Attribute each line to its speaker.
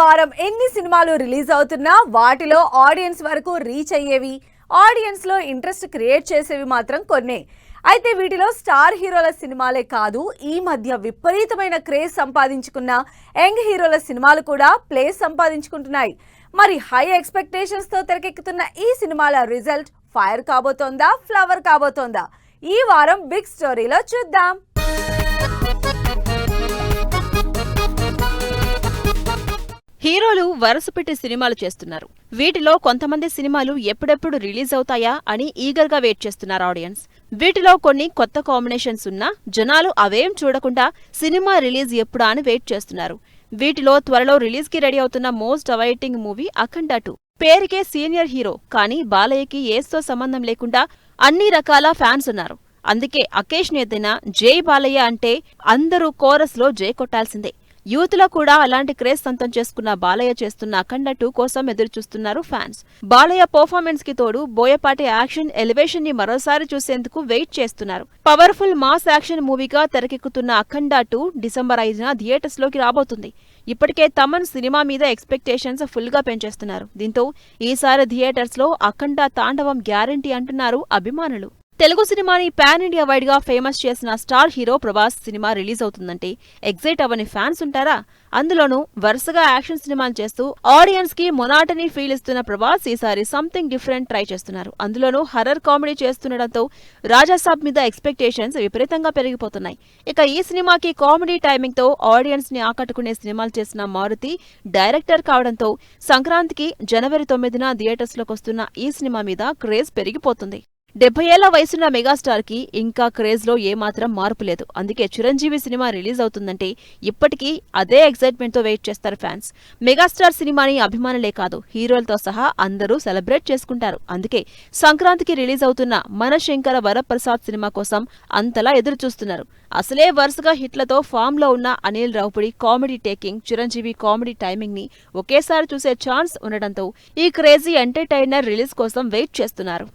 Speaker 1: వారం ఎన్ని సినిమాలు రిలీజ్ అవుతున్నా వాటిలో ఆడియన్స్ వరకు రీచ్ అయ్యేవి, ఆడియన్స్ లో ఇంట్రెస్ట్ క్రియేట్ చేసేవి మాత్రం కొన్నే. అయితే వీటిలో స్టార్ హీరోల సినిమాలే కాదు, ఈ మధ్య విపరీతమైన క్రేజ్ సంపాదించుకున్న యంగ్ హీరోల సినిమాలు కూడా ప్లేస్ సంపాదించుకుంటున్నాయి. మరి హై ఎక్స్పెక్టేషన్స్ తో తెరకెక్కుతున్న ఈ సినిమాల రిజల్ట్ ఫైర్ కాబోతోందా, ఫ్లవర్ కాబోతోందా? ఈ వారం బిగ్ స్టోరీలో చూద్దాం.
Speaker 2: హీరోలు వరుసపెట్టి సినిమాలు చేస్తున్నారు. వీటిలో కొంతమంది సినిమాలు ఎప్పుడెప్పుడు రిలీజ్ అవుతాయా అని ఈగర్గా వెయిట్ చేస్తున్నారు ఆడియన్స్. వీటిలో కొన్ని కొత్త కాంబినేషన్స్ ఉన్నా జనాలు అవేం చూడకుండా సినిమా రిలీజ్ ఎప్పుడా అని వెయిట్ చేస్తున్నారు. వీటిలో త్వరలో రిలీజ్ కి రెడీ అవుతున్న మోస్ట్ అవైటింగ్ మూవీ అఖండ 2. పేరుకే సీనియర్ హీరో, కానీ బాలయ్యకి ఏస్తో సంబంధం లేకుండా అన్ని రకాల ఫ్యాన్స్ ఉన్నారు. అందుకే అకేషన్ ఏదైనా జై బాలయ్య అంటే అందరూ కోరస్ లో జై కొట్టాల్సిందే. యూత్ లో కూడా అలాంటి క్రేజ్ సొంతం చేసుకున్న బాలయ్య చేస్తున్న అఖండ 2 కోసం ఎదురుచూస్తున్నారు ఫ్యాన్స్. బాలయ్య పర్ఫార్మెన్స్ కి తోడు బోయపాటి యాక్షన్ ఎలివేషన్ ని మరోసారి చూసేందుకు వెయిట్ చేస్తున్నారు. పవర్ఫుల్ మాస్ యాక్షన్ మూవీగా తెరకెక్కుతున్న అఖండ 2 డిసెంబర్ 5న థియేటర్స్ లోకి రాబోతుంది. ఇప్పటికే తమన్ సినిమా మీద ఎక్స్పెక్టేషన్స్ ఫుల్ గా పెంచేస్తున్నారు. దీంతో ఈసారి థియేటర్స్ లో అఖండ తాండవం గ్యారంటీ అంటున్నారు అభిమానులు. తెలుగు సినిమాని పాన్ ఇండియా వైడ్ గా ఫేమస్ చేసిన star hero Prabhas cinema release అవుతుందంటే ఎగ్జైట్ అవ్వని ఫ్యాన్స్ ఉంటారా? అందులోనూ వరుసగా యాక్షన్ సినిమాలు చేస్తూ ఆడియన్స్ కి మొనాటనీ ఫీల్ ఇస్తున్న ప్రభాస్ ఈసారి సంథింగ్ డిఫరెంట్ ట్రై చేస్తున్నారు. అందులోనూ హర్రర్ కామెడీ చేస్తుండటంతో రాజాసాబ్ మీద ఎక్స్పెక్టేషన్స్ విపరీతంగా పెరిగిపోతున్నాయి. ఇక ఈ సినిమాకి కామెడీ టైమింగ్ తో ఆడియన్స్ ని ఆకట్టుకునే సినిమాలు చేసిన మారుతి డైరెక్టర్ కావడంతో సంక్రాంతికి జనవరి 9న థియేటర్స్ లోకి వస్తున్న ఈ సినిమా మీద క్రేజ్ పెరిగిపోతుంది. 70 ఏళ్ల వయసున్న మెగాస్టార్ కి ఇంకా క్రేజ్ లో ఏమాత్రం మార్పు లేదు. అందుకే చిరంజీవి సినిమా రిలీజ్ అవుతుందంటే ఇప్పటికీ అదే ఎక్సైట్మెంట్ తో వెయిట్ చేస్తారు ఫ్యాన్స్. మెగాస్టార్ సినిమాని అభిమానులే కాదు, హీరోలతో సహా అందరూ సెలబ్రేట్ చేసుకుంటారు. అందుకే సంక్రాంతికి రిలీజ్ అవుతున్న మనశంకర వరప్రసాద్ సినిమా కోసం అంతలా ఎదురు చూస్తున్నారు. అసలే వరుసగా హిట్లతో ఫామ్ లో ఉన్న Anil Ravipudi comedy taking, Chiranjeevi comedy timing ని ఒకేసారి చూసే ఛాన్స్ ఉండటంతో ఈ క్రేజీ ఎంటర్టైనర్ రిలీజ్ కోసం వెయిట్ చేస్తున్నారు.